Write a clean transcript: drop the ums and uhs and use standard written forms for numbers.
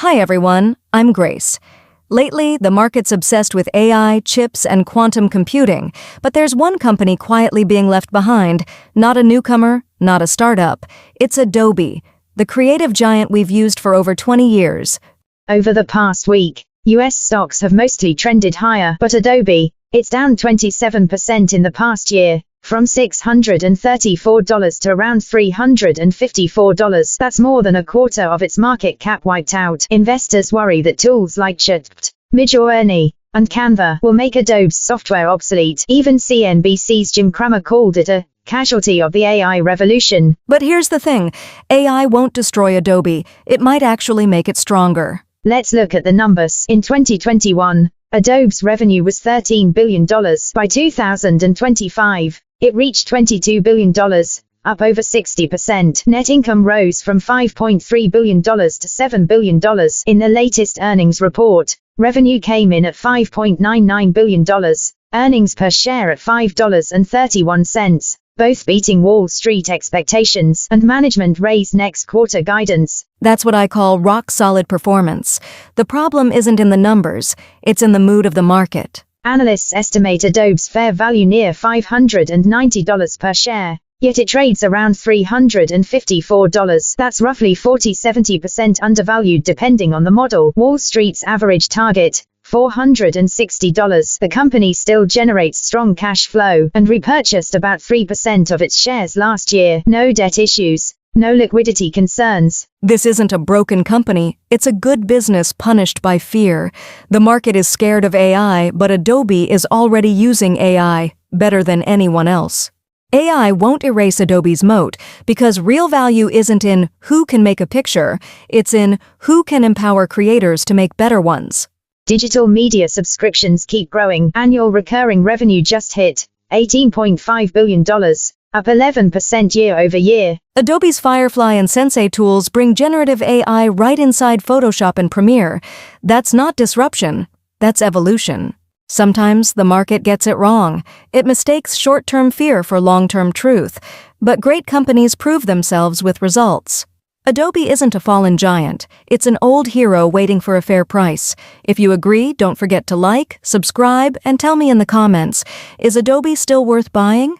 Hi everyone, I'm Grace. Lately, the market's obsessed with AI, chips, and quantum computing, but there's one company quietly being left behind, not a newcomer, not a startup. It's Adobe, the creative giant we've used for over 20 years. Over the past week, US stocks have mostly trended higher, but Adobe, it's down 27% in the past year, from $634 to around $354. That's more than a quarter of its market cap wiped out. Investors worry that tools like ChatGPT, Midjourney, and Canva will make Adobe's software obsolete. Even CNBC's Jim Cramer called it a casualty of the AI revolution. But here's the thing, AI won't destroy Adobe. It might actually make it stronger. Let's look at the numbers. In 2021, Adobe's revenue was $13 billion. By 2025, it reached $22 billion, up over 60%. Net income rose from $5.3 billion to $7 billion. In the latest earnings report, revenue came in at $5.99 billion, earnings per share at $5.31, both beating Wall Street expectations, and management raised next quarter guidance. That's what I call rock-solid performance. The problem isn't in the numbers, it's in the mood of the market. Analysts estimate Adobe's fair value near $590 per share, yet it trades around $354. That's roughly 40–70% undervalued depending on the model. Wall Street's average target, $460. The company still generates strong cash flow and repurchased about 3% of its shares last year. No debt issues, no liquidity concerns. This isn't a broken company, it's a good business punished by fear. The market is scared of AI, but Adobe is already using AI better than anyone else. AI won't erase Adobe's moat because real value isn't in who can make a picture, it's in who can empower creators to make better ones. Digital media subscriptions keep growing. Annual recurring revenue just hit $18.5 billion, up 11% year-over-year. Adobe's Firefly and Sensei tools bring generative AI right inside Photoshop and Premiere. That's not disruption, that's evolution. Sometimes the market gets it wrong. It mistakes short-term fear for long-term truth. But great companies prove themselves with results. Adobe isn't a fallen giant. It's an old hero waiting for a fair price. If you agree, don't forget to like, subscribe, and tell me in the comments, is Adobe still worth buying?